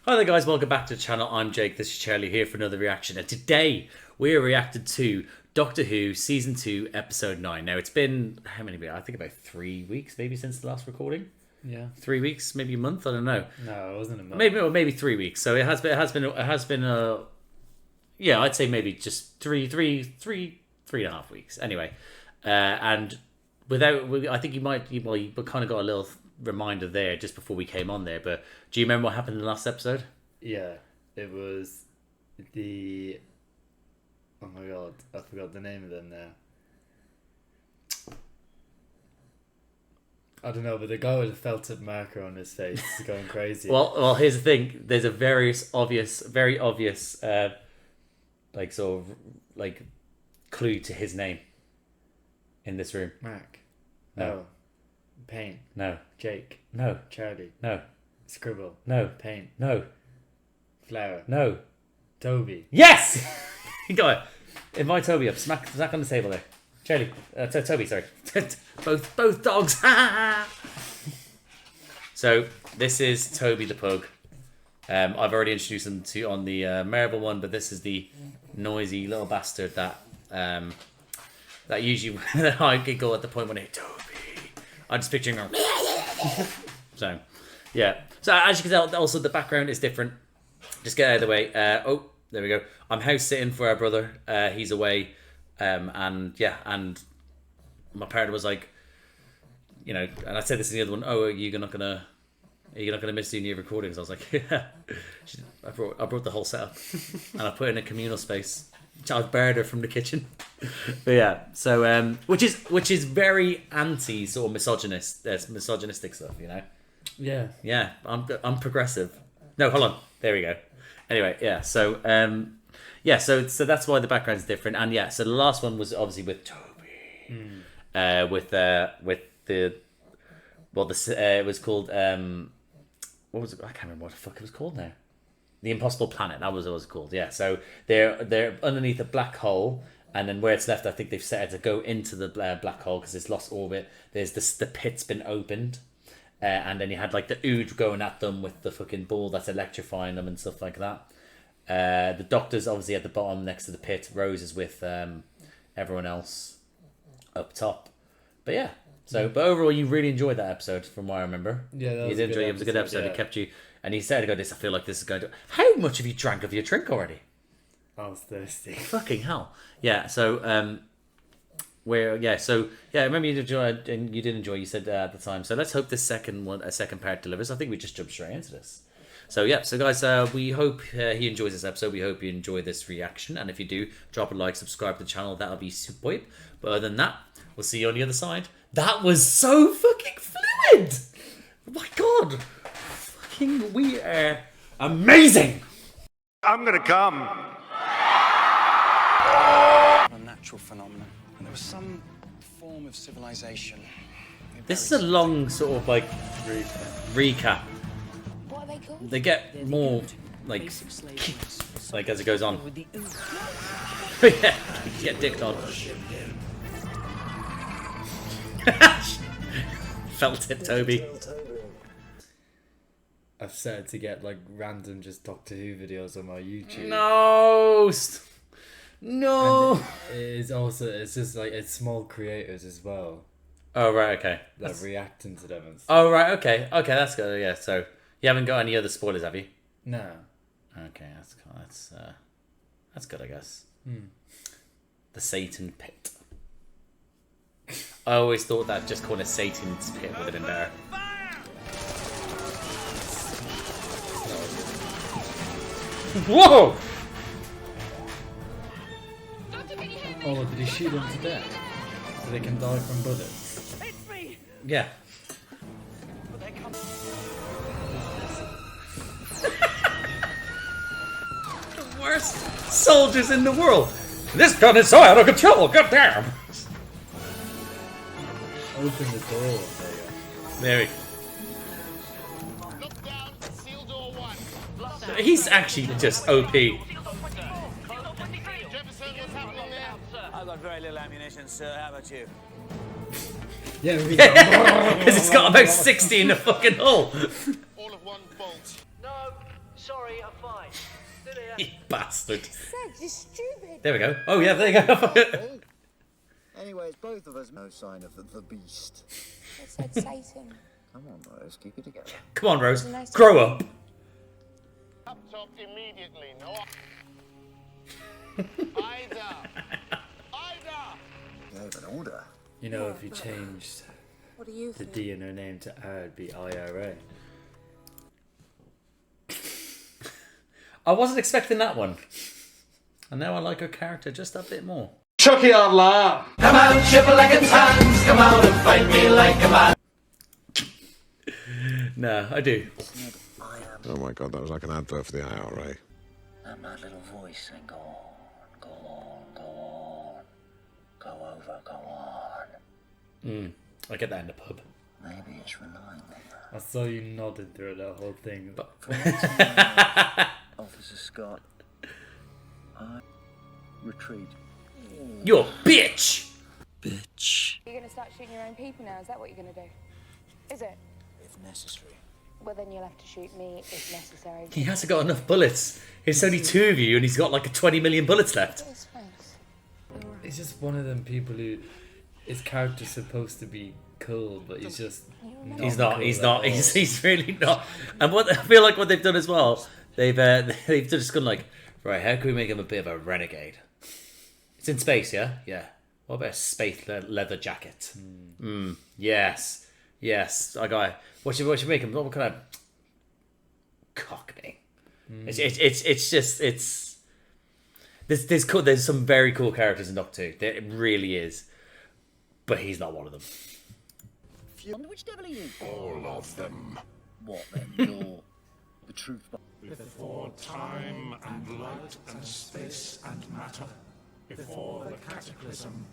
Hi there guys, welcome back to the channel. I'm Jake, this is Charlie here for another reaction. And today we are reacted to Doctor Who Season 2 Episode 9. Now it's been, how many weeks? I think about 3 weeks maybe since the last recording. Yeah. 3 weeks, maybe a month, I don't know. No, it wasn't a month. Maybe 3 weeks. So it has been yeah, I'd say maybe just three and a half weeks. Anyway, and I think you kind of got a little reminder there just before we came on there, but do you remember what happened in the last episode? Yeah, it was the... Oh my god, I forgot the name of them now. I don't know, but the guy with a felted marker on his face is going crazy. well, here's the thing. There's a very obvious, clue to his name in this room. Mark. No. Payne. No. Jake. No. Charlie. No. Scribble. No. Payne. No. Flower. No. Toby. Yes! You got it. Invite Toby up. Smack on the table there. Charlie. Toby, sorry. both dogs. So, this is Toby the pug. I've already introduced him to on the Marvel one, but this is the noisy little bastard that usually I giggle at the point when I Toby. I'm just picturing him. So, yeah. So as you can tell, also the background is different. Just get out of the way. Oh, there we go. I'm house sitting for our brother. He's away. And my partner was like, you know, and I said this in the other one. Oh, are you not gonna miss doing your recordings? I was like, yeah. I brought the whole setup, and I put it in a communal space. I've barred her from the kitchen. But yeah, so which is very anti sort of misogynistic stuff, you know. Yeah. Yeah, I'm progressive. No, hold on. There we go. Anyway, yeah. So so that's why the background's different. And yeah, so the last one was obviously with Toby. It was called what was it? I can't remember what the fuck it was called now. The Impossible Planet. That was what it was called. Yeah. So they're underneath a black hole, and then where it's left, I think they've set it to go into the black hole because it's lost orbit. There's the pit's been opened. And then you had like the Ood going at them with the fucking ball that's electrifying them and stuff like that. The Doctor's obviously at the bottom next to the pit. Rose is with everyone else up top. But yeah, but overall you really enjoyed that episode from what I remember. Yeah, that was you did enjoy it. It was a good episode. Yeah. It kept you, and he said, "I this. I feel like this is going to." How much have you drank of your drink already? I was thirsty. Fucking hell! Yeah. So I remember you enjoyed, and you did enjoy. You said at the time. So let's hope this second part delivers. I think we just jumped straight into this. So yeah, so guys, we hope he enjoys this episode. We hope you enjoy this reaction, and if you do, drop a like, subscribe to the channel. That'll be superb. But other than that, we'll see you on the other side. That was so fucking fluid. Oh my god, fucking we are amazing. I'm gonna come. A natural phenomenon. And there was some form of civilization. This is a long sort of like recap. What are they called? They get more like as it goes on. Yeah, you get dicked on. Felt it, Toby. I've set it to get like random just Doctor Who videos on my YouTube. No. It's just like it's small creators as well. Oh right, okay. Like reacting to them and stuff. Oh right, okay, that's good. Yeah, so you haven't got any other spoilers, have you? No. Okay, that's good, I guess. Hmm. The Satan Pit. I always thought that just calling it Satan's Pit would have been better. Whoa! Oh, did he shoot them to death? So they can die from bullets? Yeah. The worst soldiers in the world. This gun is so out of control. Goddamn. Open the door. There we go. He's actually just OP. I've got very little ammunition, sir. How about you? Yeah, because it's got about 60 in the fucking hull. All of one bolt. No, sir. sorry, I'm fine. Did You bastard. Said you're stupid. There we go. Oh, yeah, there you go. Anyways, both of us no sign of the beast. I said Satan. Come on, Rose, keep it together. Come on, Rose. Grow up. Laptop immediately. No. Ida. Gave an order. You know, if you changed What do you the think? D in her name to R, it'd be IRA. I wasn't expecting that one. And now I like her character just a bit more. Chuck it out loud. Come out, shiver like it's hands. Come out and fight me like a man. No, I do. Oh my god, that was like an advert for the IRA. And that little voice saying, go on, go on, go on. Go over, go on. I get that in the pub. Maybe it's relying on I saw you nodding through that whole thing. But Officer Scott. I retreat. You're a bitch! Bitch. You're going to start shooting your own people now? Is that what you're going to do? Is it? If necessary. Well, then you'll have to shoot me if necessary. He hasn't got enough bullets. It's only 2 of you and he's got like 20 million bullets left. His face. he's just one of them people who his character's supposed to be cool, but he's just He's not. cool He's at not. all. He's really not. And what I feel like what they've done as well, they've just gone like, right, how can we make him a bit of a renegade? It's in space, yeah, yeah. What about a space leather jacket? Yes, yes. I got. What should make him? What kind of cockney? It's just there's some very cool characters in Doctor 2. There it really is, but he's not one of them. Which devil are you? All of them. What then? You're the truth. Before time and light and space and matter, before the cataclysm,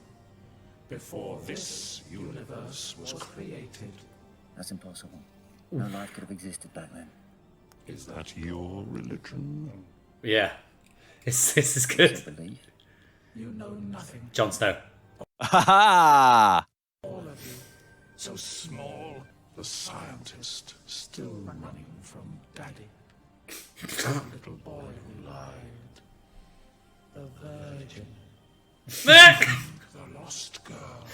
before this universe was created. That's impossible. No life could have existed back then. Is that your religion? Yeah, this is good. Believe. You know nothing. Jon Snow. All of you, so small. The scientist still running from Daddy. The little boy who lied. The virgin. The lost girl.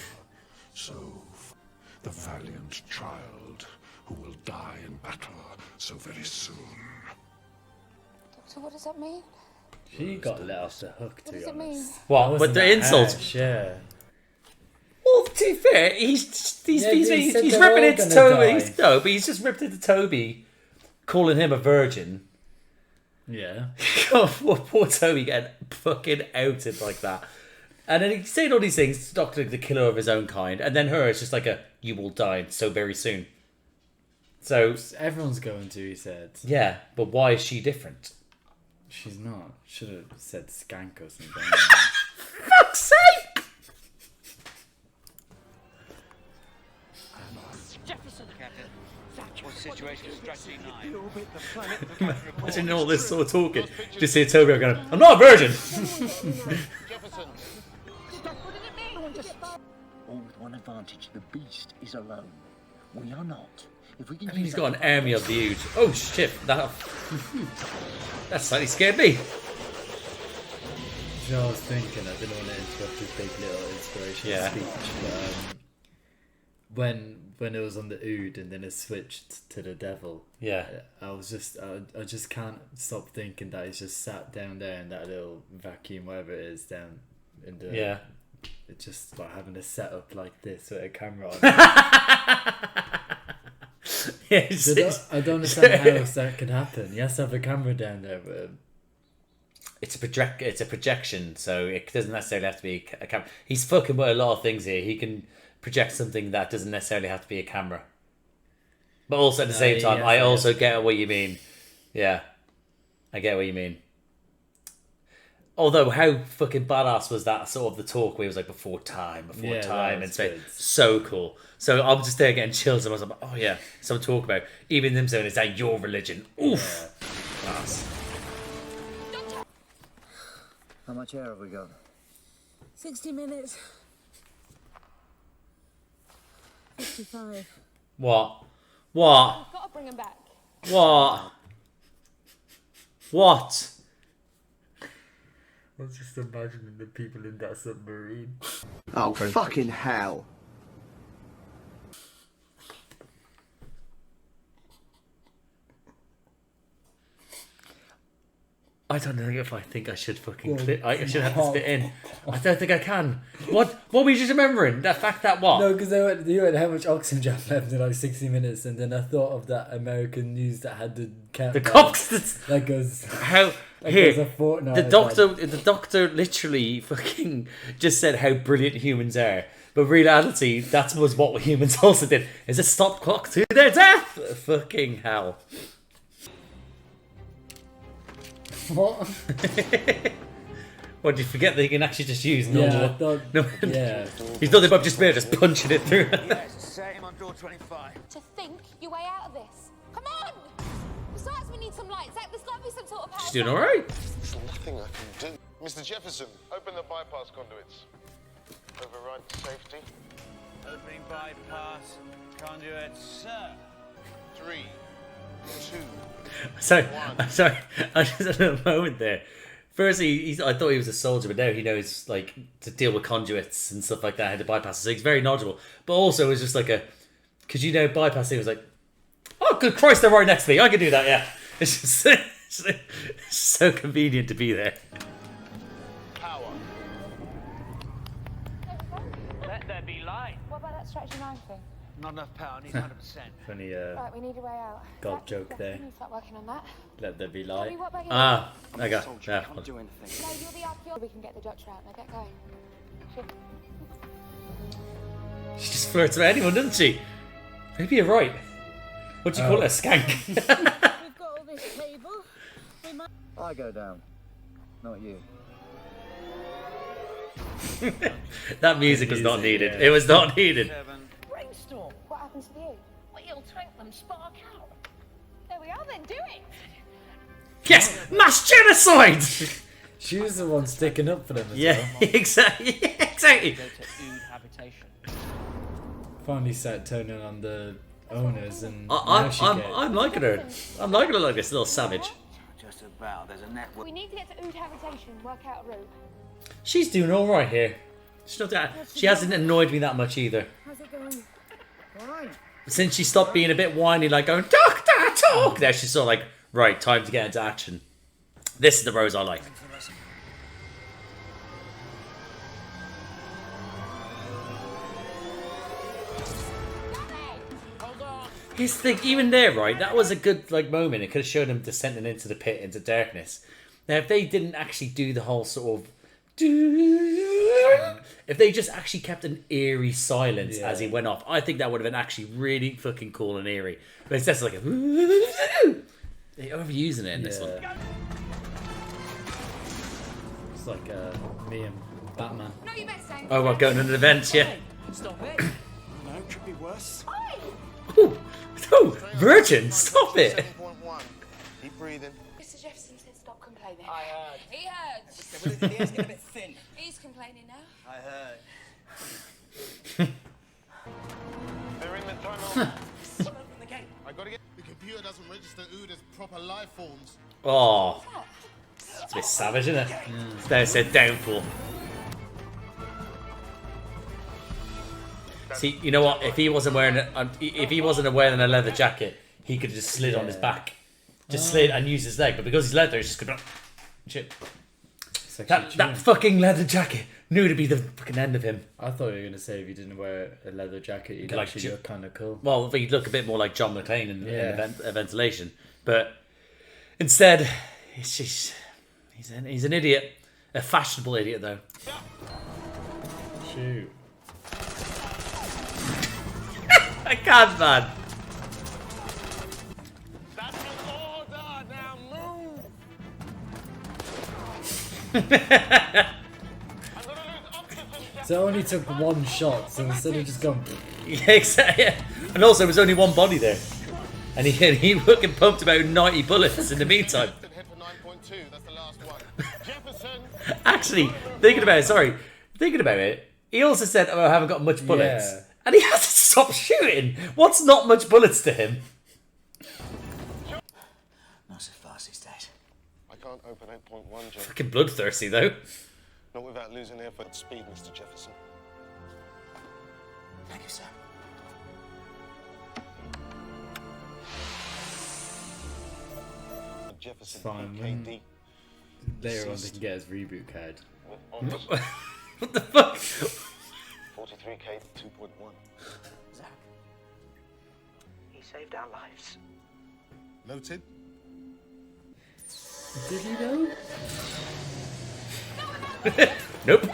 The valiant child who will die in battle so very soon. So what does that mean? She got let off the hook, to What be does it mean? honest. What? Wasn't With the that insult? harsh? Yeah. Well, to be fair, he's he said ripping they're all into gonna Toby. die. No, but he's just ripped into Toby, calling him a virgin. Yeah. Poor Toby getting fucking outed like that. And then he's saying all these things, Doctor the killer of his own kind, and then her, it's just like you will die so very soon. So, Everyone's going to, he said. yeah, but why is she different? She's not. Should have said skank or something. Fuck's sake! Jefferson, Captain. What situation is strategy 9? Imagine all this sort of talking. Just hear Toby going, I'm not a virgin! All with one advantage. The beast is alone. We are not. If we can I mean, he's use got that an army of dudes. Oh shit, that slightly scared me. You know, I was thinking, I didn't want to interrupt his big little inspirational Yeah. speech, but when it was on the Ood and then it switched to the devil, Yeah. I just can't stop thinking that he's just sat down there in that little vacuum, whatever it is, down in the Yeah. It's just like having a setup like this with a camera on. Yes, I don't understand how else that could happen. He has to have a camera down there, but it's a projection, so it doesn't necessarily have to be a camera. He's fucking with a lot of things here. He can project something that doesn't necessarily have to be a camera. But also at the same time, I also get what you mean. Yeah, I get what you mean. Although, how fucking badass was that sort of the talk where he was like, before time, Yeah, that and was space. good. So cool. So I'm just there getting chills, and I was like, oh yeah, some talk about. Even them saying, is that your religion? Oof. Class. How much air have we got? 60 minutes. 55. What? What? I've got to bring him back. What? What? I was just imagining the people in that submarine. Oh, fucking hell. I don't know if I think I should fucking clip. I should have this bit in. I don't think I can. What were you just remembering? The fact that what? No, because you went how much oxygen you have left in like 60 minutes, and then I thought of that American news that had the count. The cops. That goes. How That here? goes a fortnight. The doctor literally fucking just said how brilliant humans are. But reality, that was what humans also did. Is a stop clock to their death. Fucking hell. What? What, did you forget that you can actually just use normal? Yeah, I thought, No. yeah. He's done the above just just punching it through. Yes, set him on door 25. To think your way out of this. Come on! Besides, we need some lights. There's got to be some sort of power. She's doing alright. There's nothing I can do. Mr. Jefferson, open the bypass conduits. Override safety. Opening bypass conduit, sir. 3, 2. Sorry, I'm sorry. I just had a moment there. Firstly, I thought he was a soldier, but now he knows like to deal with conduits and stuff like that, how to bypass. So he's very knowledgeable. But also, it was just like because bypassing was like, oh, good Christ, they're right next to me. I can do that. Yeah, it's just it's so convenient to be there. Power. Let there be light. What about that stretching knife thing? Not enough power, needs 100%. Funny Right, we need a way out. God joke there. Can you start working on that? Let there be Tell light. me what back in. Ah, I got. Soldier Yeah. can't do anything. No, you're the archaeologist. We can get the doctor out. Now get going. Shit. She just flirts with anyone, doesn't she? Maybe you're right. What do you call it? A skank? We've got all this table. We might. I go down, not you. That music was not Music, needed. yeah. It was not needed. Brainstorm. What happens to you? We'll tank them spark out. There we are then, do it. Yes, mass genocide. She was the one sticking up for them as Yeah, well. exactly. Exactly. Go to Ood habitation. Finally start turning on the owners and I'm liking her. I'm liking her like this little savage. Just about. There's a network. We need to get to Ood habitation. Work out a route. She's doing all right here. She's not that. She hasn't annoyed me that much either. How's it going? Fine. Since she stopped being a bit whiny, like going Doctor talk. Now she's sort of like, right, time to get into action. This is the Rose I like. His thing, even there, right? That was a good like moment. It could have shown him descending into the pit, into darkness. Now, if they didn't actually do the whole sort of, if they just actually kept an eerie silence as he went off, I think that would have been actually really fucking cool and eerie. But it's just like they're overusing it in this one. It's like me and Batman. No, you better stay. Oh, what, going to an event? Yeah. Stop it. No, it could be worse. Ooh, ooh, Virgin, stop it. 7.1. Keep breathing. Mr. Jefferson said stop complaining. I heard. He heard. The ears get a bit thin. He's complaining now. I heard. They're in the tunnel. Someone open the gate. I gotta get. The computer doesn't register Ood as proper life forms. Oh, it's a bit savage, isn't it? They said downfall. See, you know what? If he wasn't wearing a leather jacket, he could have just slid on his back, just slid and used his leg. But because he's leather, he's just gonna shit. That fucking leather jacket knew to be the fucking end of him. I thought you were gonna say if you didn't wear a leather jacket, you'd Like actually look kind of cool. Well, he'd look a bit more like John McClane in ventilation, but instead, he's an idiot, a fashionable idiot though. Shoot. I can't, man. That's an order. Now move. I'm gonna lose oxygen. So it only took one shot, so instead of just going, Yeah, exactly. Yeah. And also, there was only one body there, and he fucking pumped about 90 bullets in the meantime. Head for 9.2. That's the last one. Jefferson. Actually, thinking about it, he also said, "Oh, I haven't got much bullets," Yeah. and he has to stop shooting. What's not much bullets to him? Not so fast, he's dead. I can't open 8.1, Jim. Fucking bloodthirsty though. Not without losing airfoot speed, Mr. Jefferson. Thank you, sir. Jefferson Fine, PKD. Later on, they can get his reboot card. What the fuck? 43K 2.1. Zach, he saved our lives. Noted. Did he know? Nope.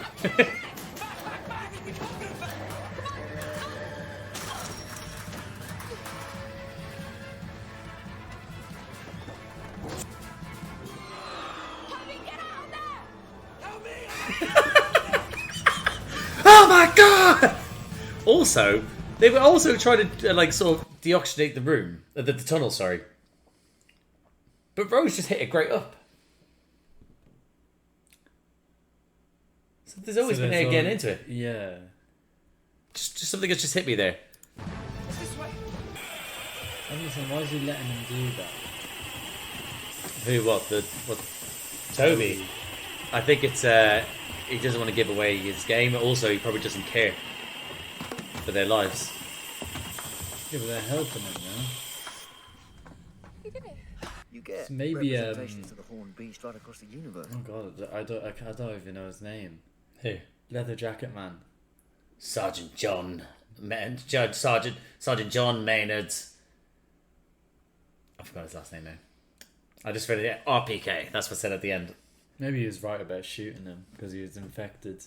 Oh my god! Also, they were also trying to like sort of deoxygenate the room, the tunnel. Sorry, but Rose just hit it great up. So there's always been air getting into it. Yeah. Just something that's just hit me there. And listen, why is he letting him do that? Who? What? Toby. I think it's he doesn't want to give away his game. Also, he probably doesn't care for their lives. Yeah, but they're helping him now. You get So maybe representations of the horned beast right across the universe. Oh god, I don't even know his name. Who? Leather Jacket Man. Sergeant John Sergeant John Maynard. I forgot his last name now. I just read it. RPK. That's what said at the end. Maybe he was right about shooting him because he was infected.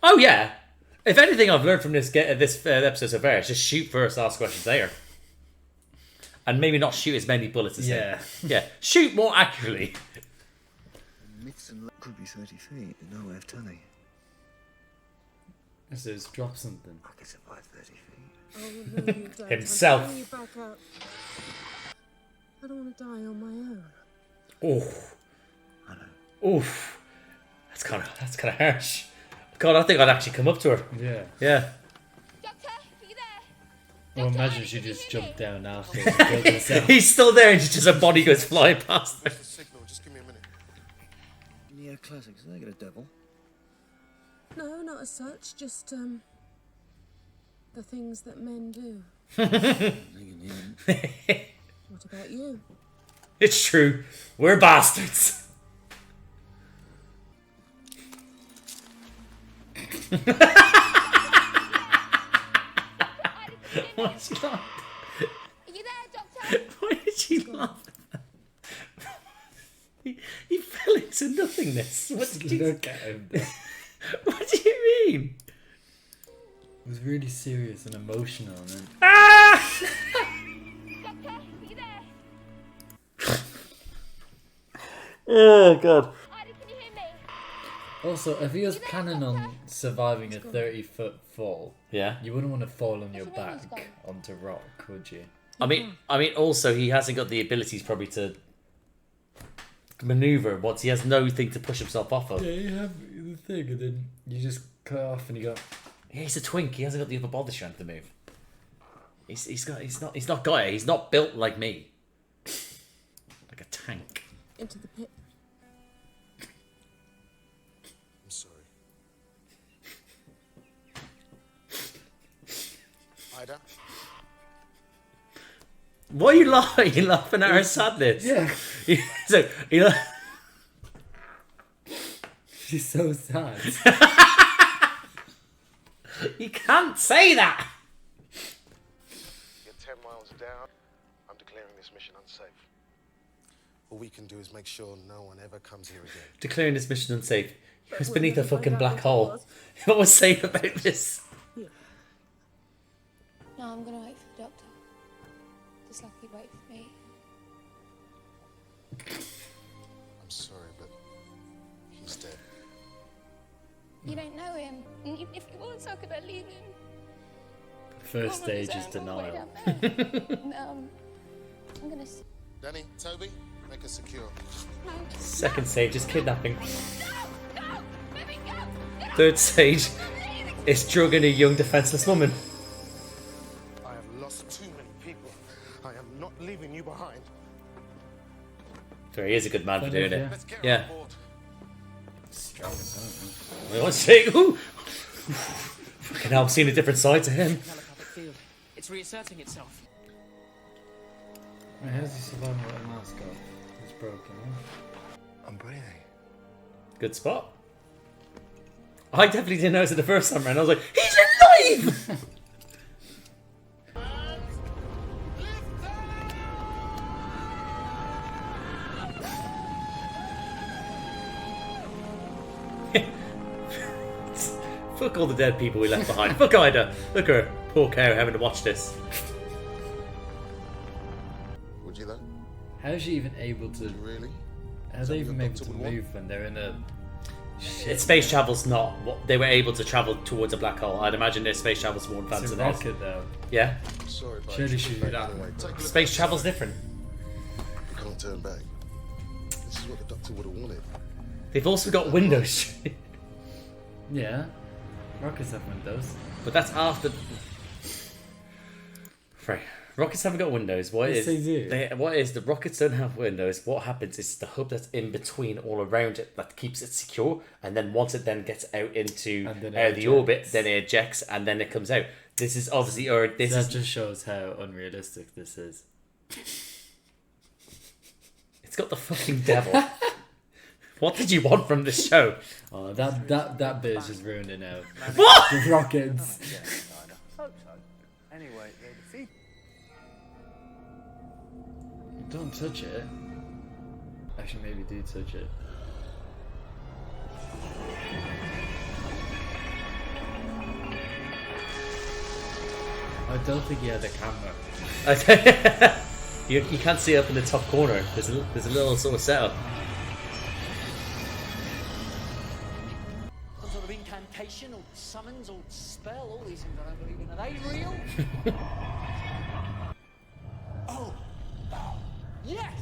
Oh yeah. If anything, I've learned from this episode so far, is just shoot first, ask questions later, and maybe not shoot as many bullets as him. Yeah. Shoot more accurately. Myths and could be 30 feet. No way of telling. So it's drop something. I could survive 30 feet. Oh, no, you don't. Himself. I'm bringing you back up. I don't want to die on my own. Oof. Oof. That's kind of harsh. God, I think I'd actually come up to her. Yeah. Yeah. Doctor, are you there? Well, imagine she just jumped down after and killed herself. He's still there and just a body goes flying past her. Signal, just give me a minute. Neo classics, they get a devil. No, not as such. Just the things that men do. What about you? It's true. We're bastards. What's she laughing? Are you there, Doctor? Why did she laugh at that? He fell into nothingness. What did you Look at him. It What do you mean? was really serious and emotional. And then... Ah! Doctor, are you there? Oh god. Ida, can you hear me? Also, if he was planning on surviving a 30-foot fall, Yeah. you wouldn't want to fall on your back onto rock, would you? I mean, also he hasn't got the abilities probably to maneuver. He has no thing to push himself off of. Yeah, you have the thing, and then you just cut off, and you go. Yeah, he's a twink. He hasn't got the upper body strength to move. He's not got it. He's not built like me. Like a tank. Into the pit. I'm sorry. Ida? Why are you laughing? You're laughing at her sadness. Yeah. So She's so sad. You can't say that. You're 10 miles down. I'm declaring this mission unsafe. All we can do is make sure no one ever comes here again. Declaring this mission unsafe. He was beneath a fucking black hole. What was safe about this? No, I'm gonna wait for the doctor. Just like he'd wait for me. I'm sorry, but he's dead. You don't know him. And even if he was, how could I leave him? First stage is denial. I'm gonna. Danny, Toby, make us secure. No. Second stage is kidnapping. No! Let me go! No! Third stage is drugging a young defenseless woman. I have lost too many people. I am not leaving you behind. So he is a good man for Fair doing enough, it. Yeah. Strong as hell, We want to say, ooh! Fucking hell, I'm seeing a different side to him. It's reasserting itself. man. Wait, how's he surviving with a mask off? It's broken, huh? I'm breathing. Good spot. I definitely didn't notice it the first time around. I was like, he's alive! Fuck all the dead people we left behind. Fuck Ida. Look at her. Poor cow having to watch this. Would you though? How is she even able to... Really? How are they even able to move when they're in a... It's space travel's not what they were able to travel towards a black hole. I'd imagine their space travel's more advanced It's a than ours. rocket though. Yeah. Sorry, but Surely she would that. Space travel's different. You can't turn back. This is what the Doctor would have wanted. They've also got windows. Yeah. Rockets have windows. But that's after. Right. Rockets haven't got windows. What Yes, is? they do. What is the rockets don't have windows? What happens is the hub that's in between, all around it, that keeps it secure. And then once it then gets out into the orbit, then it ejects and then it comes out. This is obviously, or this That is. just shows how unrealistic this is. It's got the fucking devil. What did you want from this show? Oh, that bit is just ruined it now. What? The rockets. Hope so. Anyway, they're defeated. Don't touch it. Actually, maybe do touch it. I don't think he had a camera. you can't see up in the top corner. There's a little sort of setup. Some sort of incantation or summons or spell. All these things I don't believe in. Are they real? Oh. Yes!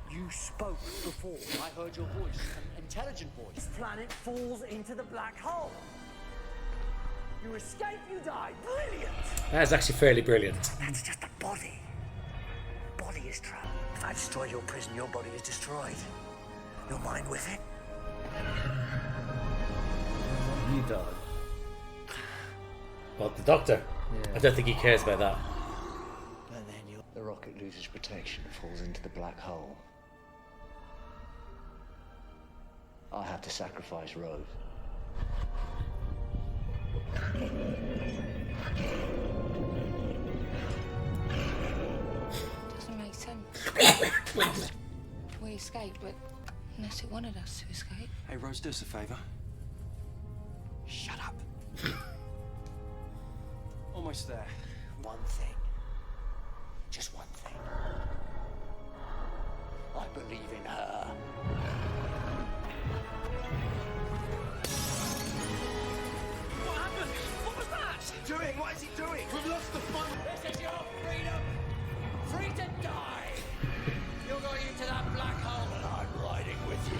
You spoke before. I heard your voice. An intelligent voice. This planet falls into the black hole. You escape, you die. Brilliant! That is actually fairly brilliant. That's just a body. Body is trapped. If I destroy your prison, your body is destroyed. Your mind with it. You died. Well, the Doctor. Yeah. I don't think he cares about that. And then the rocket loses protection, falls into the black hole. I have to sacrifice Rose. Doesn't make sense. We escaped, but unless it wanted us to escape. Hey, Rose, do us a favour. Shut up. Almost there. One thing. Just one thing. I believe in her. What happened? What was that? Doing? What is he doing? We've lost the fun. This is your freedom. Free to die. You're going into that black hole and I'm riding with you.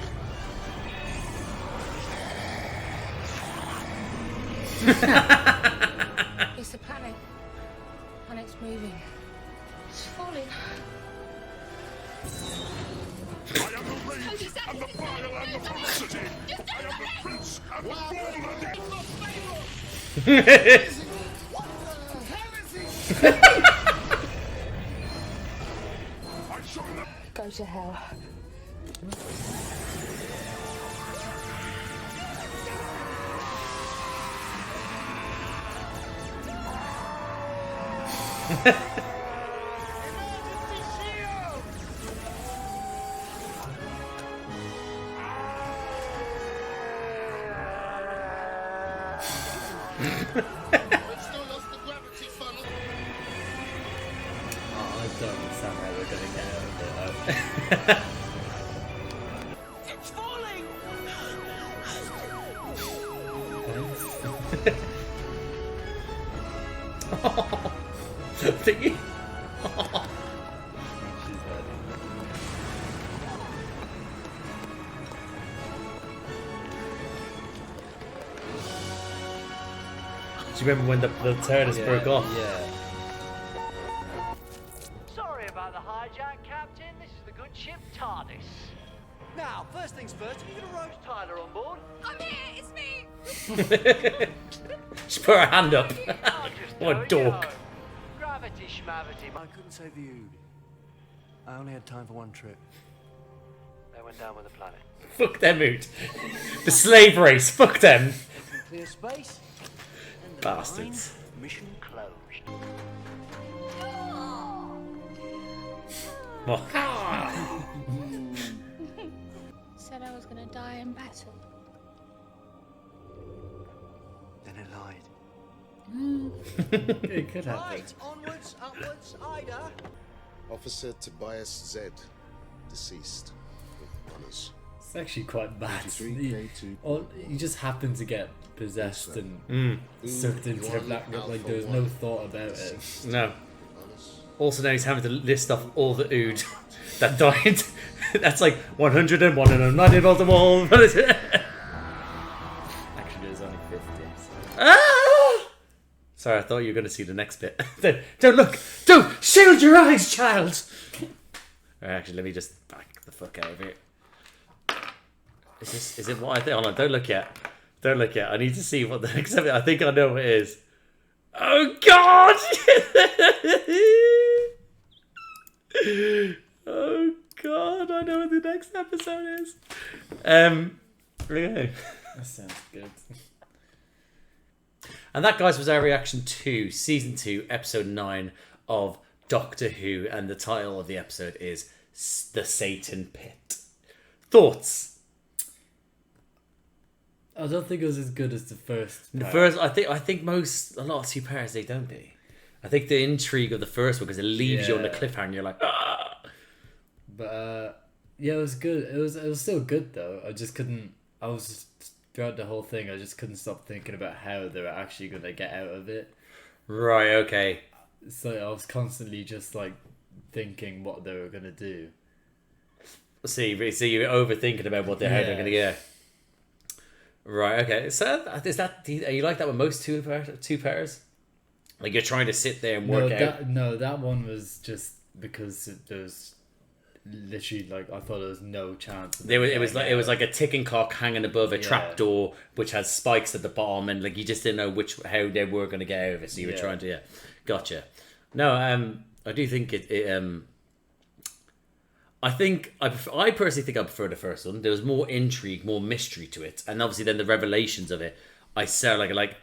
It's a planet. And it's moving. It's falling. I am the rage and the bile and the ferocity. I am the prince and the I show them. Go to hell. Oh, I don't understand how they're gonna get out of it though. It's falling! Thingy. She's dead. Do you remember when the TARDIS broke off? Yeah. Sorry about the hijack, good ship TARDIS. Now, first things first, are you going to roast Tyler on board? I'm here, it's me! She put her hand up. What a Go, dork. yo. Gravity schmavity. I couldn't save the Ood. I only had time for one trip. They went down with the planet. Fuck them, Ood. The slave race. Fuck them. Clear space. And the Bastards. line, mission closed. What? Said I was gonna die in battle. Then it lied. It could happen. Right, onwards, upwards, Ida. Officer Tobias Z, deceased. With honours. It's actually quite bad. 23K2. Or you just happen to get possessed and sucked into a black hole. Like there was no thought about it. No. Also now he's having to list off all the Ood that died. That's like 101 and 90 multiple. Actually, there's only 50. So. Ah! Sorry, I thought you were going to see the next bit. Don't look! Don't! Shield your eyes, child! Alright, actually, let me just back the fuck out of here. Is it what I think? Hold on, don't look yet. Don't look yet. I need to see what the next episode. I think I know what it is. Oh god! Oh god, I know what the next episode is. Okay. That sounds good. And that, guys, was our reaction to Season 2, Episode 9 of Doctor Who. And the title of the episode is The Satan Pit. Thoughts? I don't think it was as good as the first. The first, I think a lot of two-parts, they don't do. I think the intrigue of the first one, because it leaves you on the cliffhanger and you're like, ah! But, yeah, it was good. It was still good, though. I just couldn't... I was just... Throughout the whole thing, I just couldn't stop thinking about how they were actually going to get out of it. Right, okay. So I was constantly just, like, thinking what they were going to do. So you're overthinking about how they're going to get. Right, okay. So is that... Are you like that with most two pairs? Like you're trying to sit there and work out? No, that one was just because there was... Literally, like I thought there was no chance. It was like a ticking clock hanging above a trapdoor, which has spikes at the bottom, and like you just didn't know how they were going to get out of it. So you were trying to, gotcha. No, I do think I personally think I prefer the first one. There was more intrigue, more mystery to it, and obviously then the revelations of it. I saw like.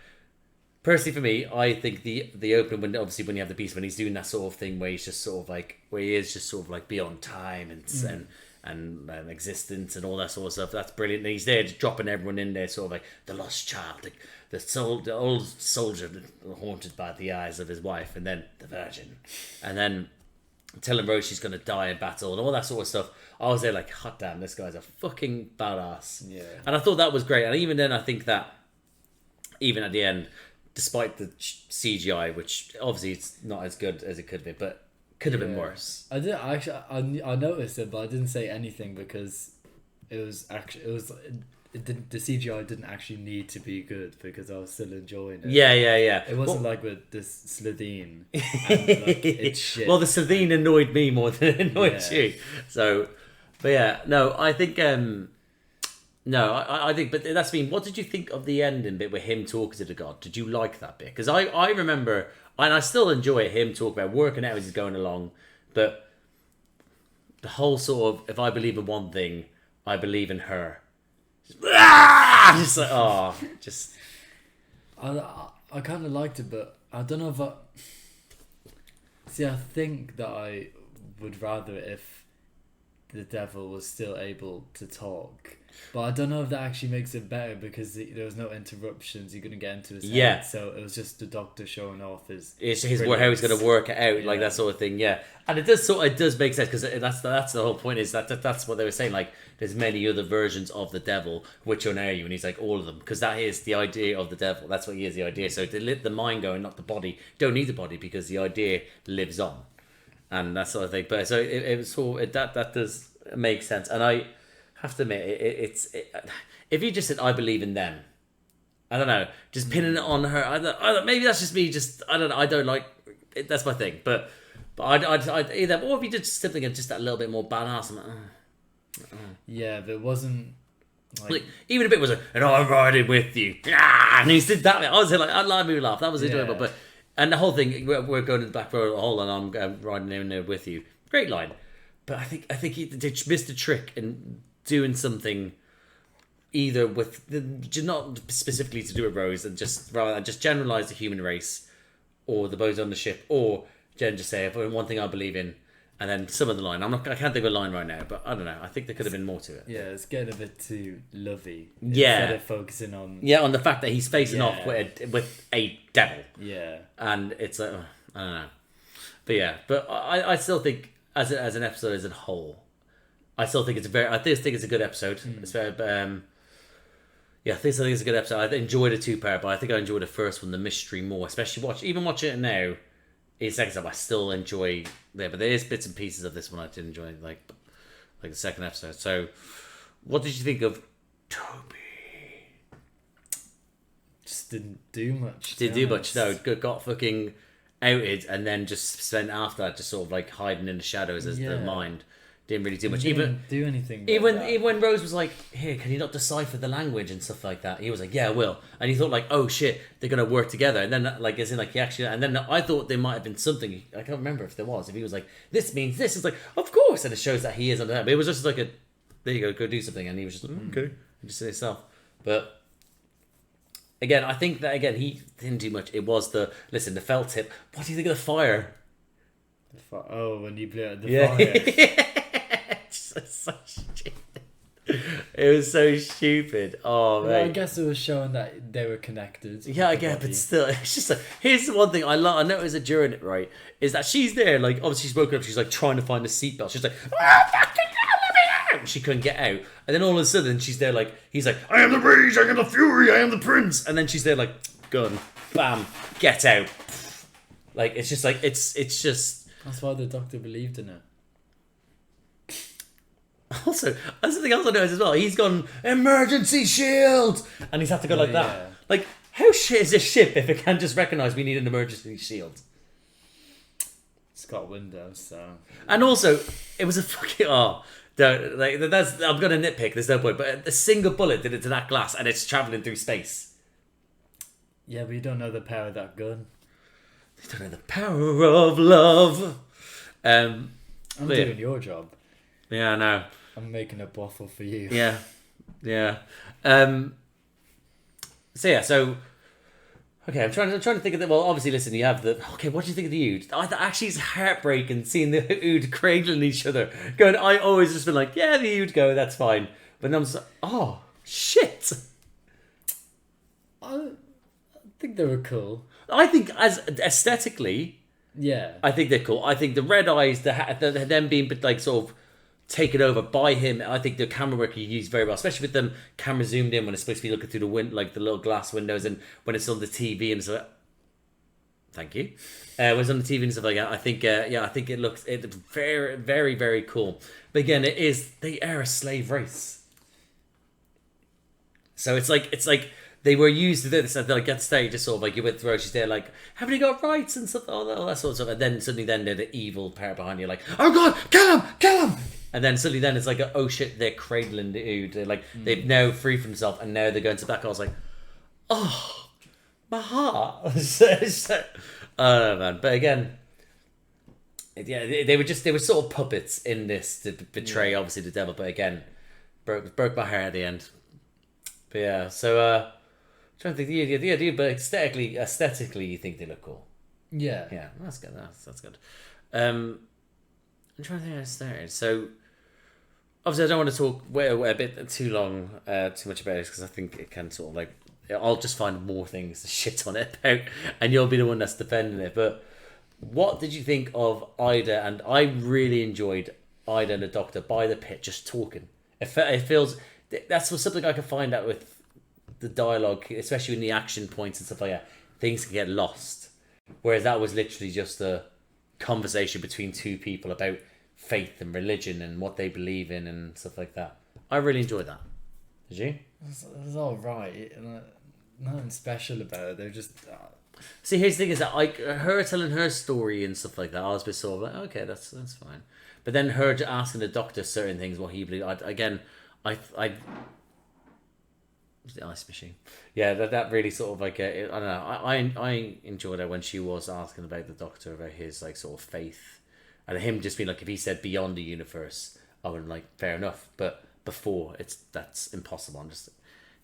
Personally, for me, I think the opening when you have the Beast, when he's doing that sort of thing where he's just sort of like beyond time and existence and all that sort of stuff. That's brilliant. And he's there just dropping everyone in there, sort of like the lost child, like the old soldier haunted by the eyes of his wife, and then the virgin, and then telling Rose she's going to die in battle and all that sort of stuff. I was there like, hot damn, this guy's a fucking badass. Yeah. And I thought that was great. And even then, I think that even at the end, despite the CGI, which obviously it's not as good as it could be, but could have been worse. I noticed it, but I didn't say anything because the CGI didn't actually need to be good because I was still enjoying it. Yeah. It wasn't like with this Slitheen. It's shit. Well, the Slitheen annoyed me more than it annoyed you. So, but yeah, no, I think. No, I think, but that's been. What did you think of the ending bit with him talking to the god? Did you like that bit? Because I remember, and I still enjoy him talking about working out as he's going along, but the whole sort of, if I believe in one thing, I believe in her. Just like, oh, just. I kind of liked it, but I don't know if I. See, I think that I would rather if the devil was still able to talk. But I don't know if that actually makes it better because there was no interruptions. You're going to get into his head. So it was just the doctor showing off how he's going to work it out, like that sort of thing. Yeah, and it does make sense because that's the whole point. Is that's what they were saying. Like, there's many other versions of the devil. Which one are you? And he's like, all of them, because that is the idea of the devil. That's what he is, the idea. So to let the mind going, not the body. Don't need the body because the idea lives on, and that sort of thing. But so it was that does make sense, and I have to admit, if you just said I believe in them, I don't know, just pinning it on her. Maybe that's just me. Just I don't know. I don't like it, that's my thing. But But I'd either, or if he did something just that little bit more badass. I'm like, Yeah, but it wasn't like, even if it was and I'm riding with you, and he did that. I was like, I like me laugh. That was enjoyable. But and the whole thing, we're going to the back road hole, and I'm riding in there with you. Great line. But I think he missed a trick in doing something, either with not specifically to do with Rose, and just rather than just generalize the human race, or the boys on the ship, or just say one thing I believe in, and then some of the line. I can't think of a line right now, but I don't know. I think there could have been more to it. Yeah, it's getting a bit too lovey. Yeah, instead of focusing on on the fact that he's facing off with a devil. Yeah, and it's like I don't know, but I still think as an episode as a whole, I still think it's a good episode. It's very I think it's a good episode. I enjoyed the two-part, but I think I enjoyed the first one, the mystery, more. Especially watching it now. In second time, I still enjoy there, but there is bits and pieces of this one I did enjoy, like the second episode. So, what did you think of Toby? Just didn't do much. Didn't do much. No, got fucking outed, and then just spent after that just sort of like hiding in the shadows as the mind. Didn't really do much. Didn't do anything. Even when Rose was like, "Here, can you not decipher the language and stuff like that?" He was like, "Yeah, I will." And he thought like, "Oh shit, they're gonna work together." And then like, as in like he actually. And then I thought there might have been something. I can't remember if there was. If he was like, "This means this," it's like, "Of course," and it shows that he is under that. But it was just like there you go do something, and he was just like, "Okay," and just said himself. But again, I think that he didn't do much. It was the felt tip. What do you think of the fire? When you blew out the fire. So stupid. It was so stupid. Oh man. I guess it was showing that they were connected. Yeah, I get, but still, it's just like, here's the one thing I noticed during it, right, is that she's there, like, obviously she's woken up, she's like trying to find the seatbelt. She's like, she couldn't get out, and then all of a sudden she's there, like, he's like, I am the rage, I am the fury, I am the prince, and then she's there, like, gun, bam, get out. Like, it's just like, it's just. That's why the Doctor believed in it. Also, that's something else I noticed as well. He's gone, emergency shield! And he's had to go like that. Yeah. Like, how shit is this ship if it can't just recognise we need an emergency shield? It's got windows, so. And also, it was a fucking. I'm going to nitpick, there's no point, but a single bullet did it to that glass and it's travelling through space. Yeah, but you don't know the power of that gun. You don't know the power of love. I'm doing your job. Yeah, I know. I'm making a waffle for you. Yeah. So okay, I'm trying to think of the. Well, obviously, listen. You have the. Okay, what do you think of the Ood? Actually, it's heartbreaking seeing the Ood cradling each other. Going, I always just been like, yeah, the Ood go, that's fine. But then I'm just like, oh shit. I think they were cool. I think as aesthetically, yeah, I think they're cool. I think the red eyes, them being like sort of taken over by him. I think the camera work he used very well, especially with them camera zoomed in when it's supposed to be looking through the like the little glass windows, and when it's on the TV and stuff. Thank you. When it's on the TV and stuff like that, I think it looks very, very, very cool. But again, they are a slave race, so it's like they were used to this. Like at the stage, just sort of like you went through. She's there, like, haven't you got rights and stuff, all that sort of stuff. And then suddenly, they're the evil pair behind you, like, oh god, kill him. And then suddenly it's like, oh shit, they're cradling the Ood. They're like, they've now freed from themselves, and now they're going to back. I was like, oh, my heart. I don't know, man. But again, yeah, they were sort of puppets in this to betray, obviously, the devil. But again, broke my heart at the end. But yeah, so trying to think, but aesthetically, you think they look cool. Yeah, that's good. That's good. I'm trying to think how I started. So obviously, I don't want to talk a bit too long, too much about it, because I think it can sort of like, I'll just find more things to shit on it about, and you'll be the one that's defending it. But what did you think of Ida? And I really enjoyed Ida and the Doctor by the pit, just talking. It feels that's something I can find out with the dialogue, especially in the action points and stuff like that. Things can get lost, whereas that was literally just a conversation between two people about faith and religion and what they believe in and stuff like that. I really enjoyed that. Did you? It was all right. Nothing special about it. They're just. See, here's the thing: is that her telling her story and stuff like that, I was a bit sort of like, okay, that's fine. But then her asking the doctor certain things, what he believed. I was the ice machine. Yeah, that really sort of like I don't know. I enjoyed it when she was asking about the doctor about his like sort of faith, and him just being like, if he said beyond the universe, I would like fair enough. But before, that's impossible. I'm just,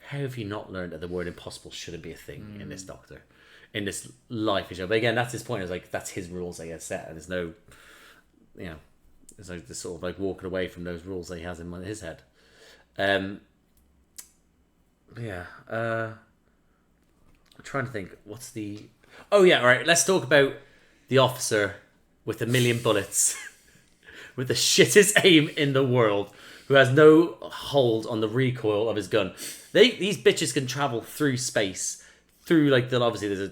how have you not learned that the word impossible shouldn't be a thing in this doctor, in this life show? But again, that's his point. Is like that's his rules that he has set, and there's no, it's like this sort of like walking away from those rules that he has in his head. I'm trying to think. What's the? Oh yeah, all right. Let's talk about the officer with a million bullets, with the shittest aim in the world, who has no hold on the recoil of his gun. These bitches can travel through space, through like obviously there's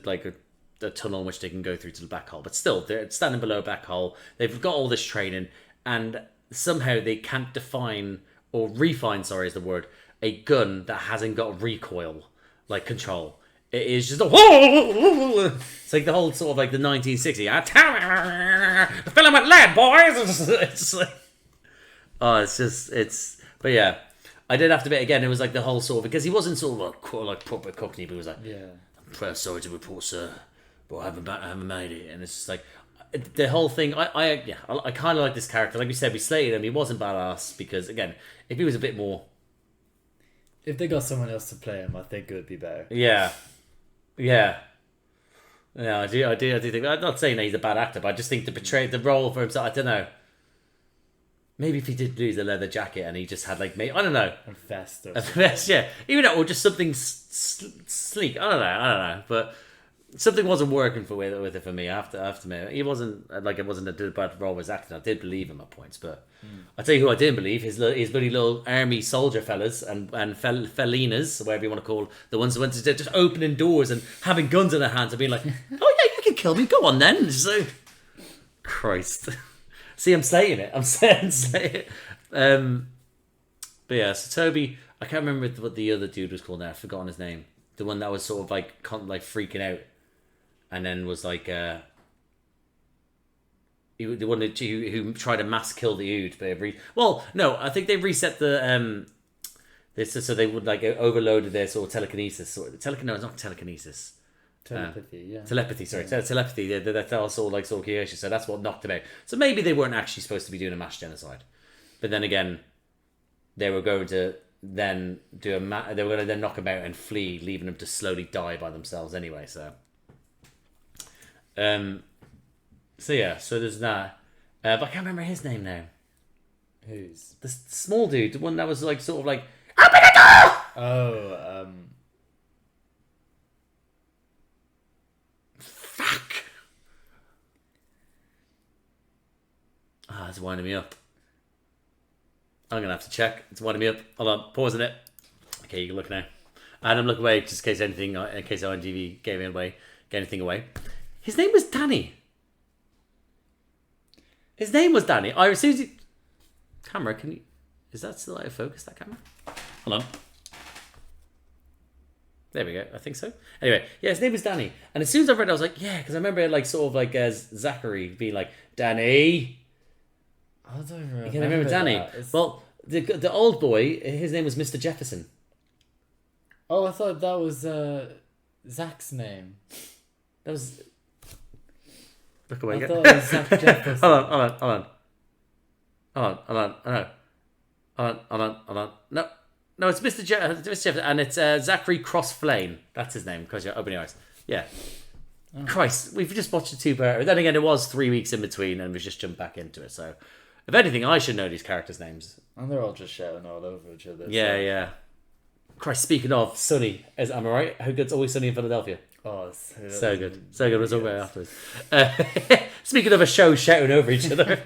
a tunnel in which they can go through to the black hole, but still they're standing below a black hole. They've got all this training, and somehow they can't define or refine. Sorry, is the word. A gun that hasn't got recoil, like control. It is just it's like the whole sort of like the 1960s. Fill 'em with lead, boys. It's like, but yeah, I did have to admit again. It was like the whole sort of, because he wasn't sort of like proper Cockney, but he was like, I'm sorry to report, sir, but I haven't made it. And it's just like the whole thing. I kind of like this character. Like we said, we slated him. He wasn't badass because again, if he was a bit more. If they got someone else to play him, I think it would be better. Yeah. I do think. I'm not saying that he's a bad actor, but I just think to portray the role for himself. I don't know. Maybe if he did lose the leather jacket and he just had like I don't know, a vest, yeah, even that, or just something sleek. I don't know, but something wasn't working with it for me. After me, he wasn't like, it wasn't a bad role as acting. I did believe him at points, but I tell you who I didn't believe, his bloody little army soldier fellas and fellinas, whatever you want to call the ones that went to just opening doors and having guns in their hands and being like, oh yeah, you can kill me, go on then. So, Christ, see, I'm saying it. I'm saying it. But yeah, so Toby, I can't remember what the other dude was called now. I've forgotten his name. The one that was sort of like freaking out. And then was like the one who tried to mass kill the Ood, but no, I think they reset the so they would like overloaded their sort of telekinesis. No, it's not telekinesis. Telepathy, Telepathy, sorry. Telepathy. Yeah, that's also like sort of creation. So that's what knocked them out. So maybe they weren't actually supposed to be doing a mass genocide, but then again, they were going to then they were going to then knock them out and flee, leaving them to slowly die by themselves anyway. So. So there's that. But I can't remember his name now. Who's? The small dude, the one that was like sort of like, fuck. It's winding me up. I'm gonna have to check. It's winding me up. Hold on, pausing it. Okay, you can look now. And look away just in case IMDb gave anything away. His name was Danny. I received camera. Can you? Is that still out of focus? That camera? Hold on. There we go. I think so. Anyway, yeah, his name was Danny. And as soon as I read it, I was like, yeah, because I remember like sort of like Zachary being like, Danny. I don't remember Danny. Well, the old boy, his name was Mr. Jefferson. Oh, I thought that was Zach's name. That was. Look away. I thought it was Zach Jefferson. Hold on. No, it's Mr. Jefferson, and it's Zachary Crossflame. That's his name. Because you're open your eyes. Yeah. Oh. Christ, we've just watched the two-parter. Then again, it was 3 weeks in between, and we've just jumped back into it. So, if anything, I should know these characters' names. And they're all just shouting all over each other. Yeah. Christ, speaking of Sunny, am I right? How good's Always Sunny in Philadelphia? Oh, so good. We'll talk about it afterwards. Speaking of a show shouting over each other.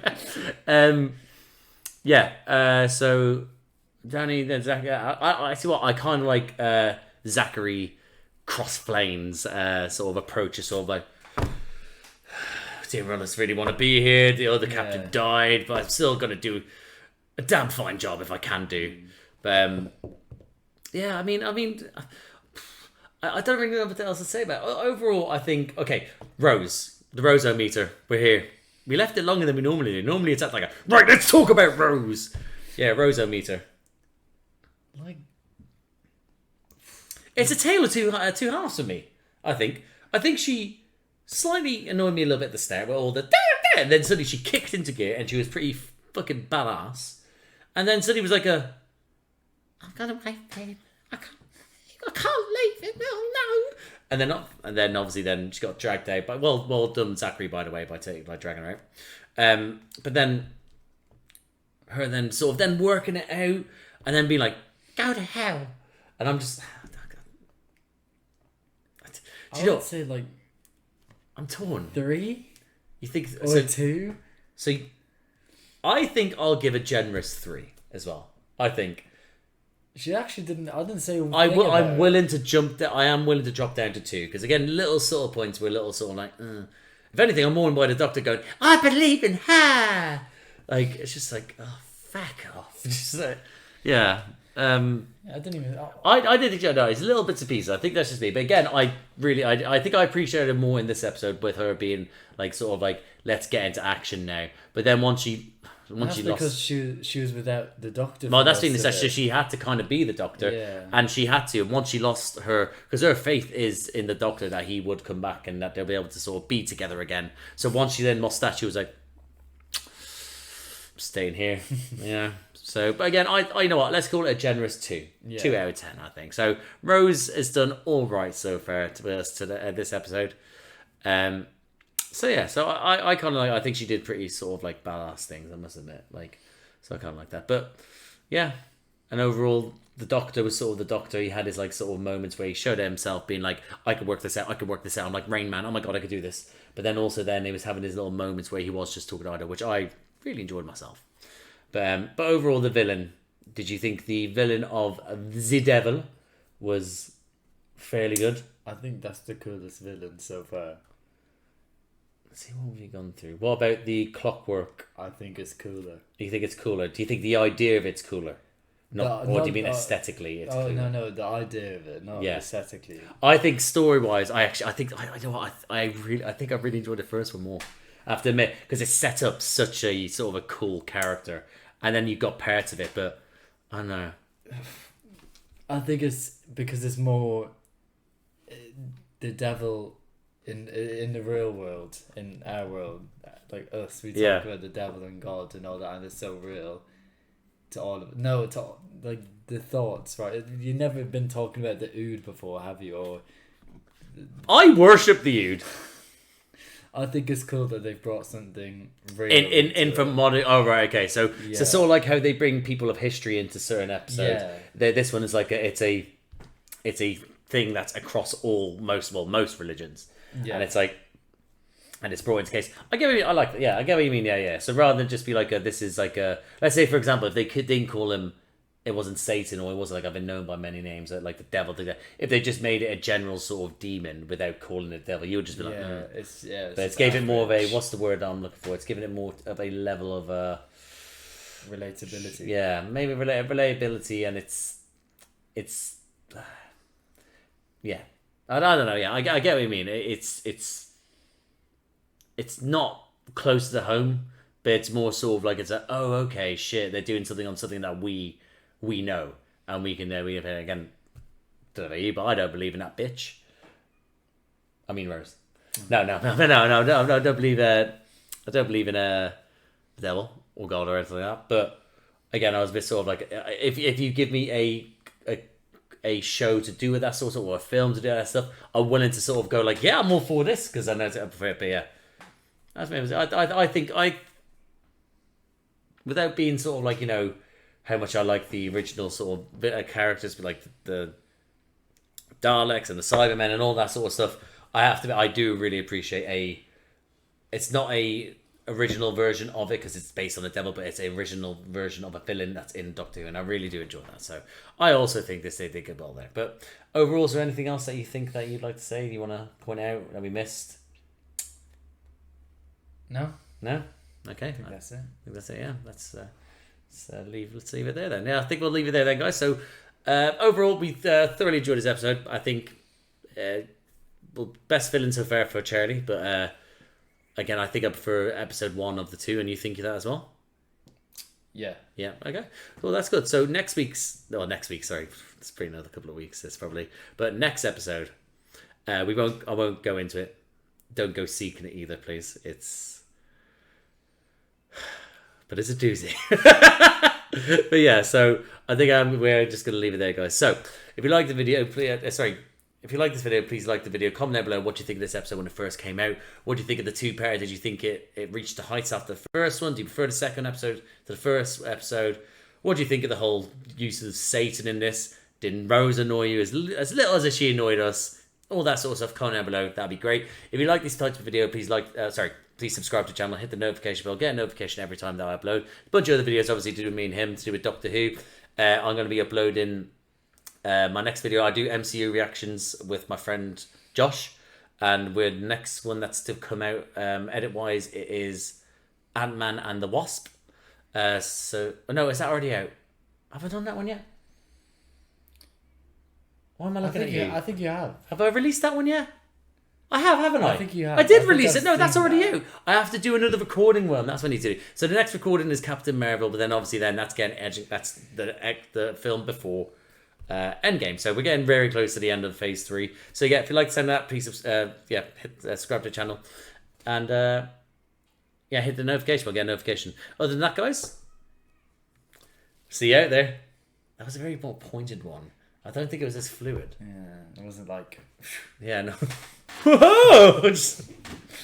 So Danny, then Zach. I see what I kind of like Zachary Crossflame's sort of approach is sort of like, didn't really want to be here. The other captain died, but I'm still going to do a damn fine job if I can do. But I mean, I don't really know what else to say about it. Overall, I think, okay, Rose, the Rose-O-meter, we're here. We left it longer than we normally do. Normally it's at like right, let's talk about Rose. Yeah, Rose-O-meter. Like, it's a tale of two halves for me, I think. I think she slightly annoyed me a little bit at the start with all the and then suddenly she kicked into gear and she was pretty fucking badass. And then suddenly was like I've got to wait, babe. I can't leave it. No. And then obviously then she got dragged out. But well done, Zachary, by the way, by dragging her out. But then her then sort of then working it out and then being like, go to hell. And I'm just, I would say like, I'm torn. 3. You think or so? 2? So I think I'll give a generous 3 as well. I think. She actually didn't. I didn't say. I'm willing to jump. I am willing to drop down to 2 because again, little subtle points were a little sort of like. If anything, I'm more by the Doctor going, "I believe in her." Like it's just like, oh, fuck off. Just like, yeah. I didn't even. I did think it's little bits and pieces. I think that's just me. But again, I think I appreciated more in this episode with her being like sort of like, let's get into action now. But then once she lost, because she was without the Doctor. Well, that's been the session. She had to kind of be the Doctor, and she had to. And once she lost her, because her faith is in the Doctor that he would come back and that they'll be able to sort of be together again. So once she then lost that, she was like, staying here, yeah. So, but again, I you know what? Let's call it a generous 2. 2 out of 10, I think. So Rose has done all right so far to us to this episode. So yeah, so I kind of like. I think she did pretty sort of like badass things. I must admit, like, so I kind of like that. But yeah, and overall, the Doctor was sort of the Doctor. He had his like sort of moments where he showed himself being like, I could work this out. I could work this out. I'm like Rain Man. Oh my god, I could do this. But then also then he was having his little moments where he was just talking to Ida, which I really enjoyed myself. But overall, the villain. Did you think the villain of the Devil was fairly good? I think that's the coolest villain so far. Let's see what we've gone through. What about the Clockwork? I think it's cooler. You think it's cooler? Do you think the idea of it's cooler? Or do you mean aesthetically? It's cooler? No, the idea of it, not aesthetically. I think story-wise, I think I really enjoyed the first one more. I have to admit, because it set up such a sort of a cool character, and then you got parts of it, but I don't know. I think it's because it's more the devil. In the real world, in our world, like us, we talk about the devil and God and all that, and it's so real to all of it. No, to like the thoughts, right? You've never been talking about the Ood before, have you? Or I worship the Ood. I think it's cool that they've brought something real in from modern. Oh right, okay. So sort of like how they bring people of history into certain episodes. Yeah. This one is like it's a thing that's across most religions. Yeah. And it's like, and it's brought into case. I get what you mean. Yeah. So rather than just be like this is like let's say for example, if they didn't call him, it wasn't Satan or it wasn't like I've been known by many names like the devil. If they just made it a general sort of demon without calling it devil, you would just be like, It's gave it more of a what's the word I'm looking for? It's given it more of a level of relatability. Yeah, maybe relatability, and it's yeah. I don't know. Yeah, I get what you mean. It's not close to home, but it's more sort of like it's a okay shit. They're doing something on something that we know, and we can again. Don't know about you, but I don't believe in that bitch. I mean Rose. No. I don't believe I don't believe in the devil or God or anything like that. But again, I was a bit sort of like if you give me a show to do with that sort of, or a film to do that stuff, I'm willing to sort of go like, yeah, I'm all for this because I know I prefer it. But yeah, that's maybe I think without being sort of like how much I like the original sort of bit of characters, but like the Daleks and the Cybermen and all that sort of stuff. I do really appreciate it's not a original version of it because it's based on the devil, but it's an original version of a villain that's in Doctor Who, and I really do enjoy that. So I also think they did good well there. But overall, is there anything else that you think that you'd like to say? You want to point out that we missed? No. Okay, I think that's it. Yeah, let's leave it there then. Yeah, I think we'll leave it there then, guys. So overall, we thoroughly enjoyed this episode. I think well, best villain so far for Charlie, but again, I think I prefer episode 1 of the 2, and you think that as well? Yeah. Yeah, okay. Well, that's good. So next week, sorry. It's probably another couple of weeks, it's probably. But next episode, I won't go into it. Don't go seeking it either, please. But it's a doozy. But yeah, so I think we're just going to leave it there, guys. So if you like the video, if you like this video, please like the video. Comment down below what you think of this episode when it first came out. What do you think of the 2-part? Did you think it reached the heights after the first one? Do you prefer the second episode to the first episode? What do you think of the whole use of Satan in this? Did Rose annoy you as little as she annoyed us? All that sort of stuff. Comment down below. That'd be great. If you like this type of video, please please subscribe to the channel. Hit the notification bell. Get a notification every time that I upload. A bunch of other videos, obviously, to do with me and him, to do with Doctor Who. I'm going to be uploading my next video. I do MCU reactions with my friend Josh, and the next one that's to come out edit wise, it is Ant-Man and the Wasp. No, is that already out? Have I done that one yet? Why am I looking at you? I think you have. Have I released that one yet? I have, haven't I? I think you have. I did release it. No, that's already out. I have to do another recording one. That's what I need to do. So the next recording is Captain Marvel, but then obviously that's the film before Endgame. So we're getting very close to the end of phase 3. So yeah, if you like to send that, please hit subscribe to the channel, and hit the notification bell. Get a notification. Other than that, guys, see you out there. That was a very more pointed one. I don't think it was as fluid. Yeah, it wasn't like... Yeah, no. Whoa!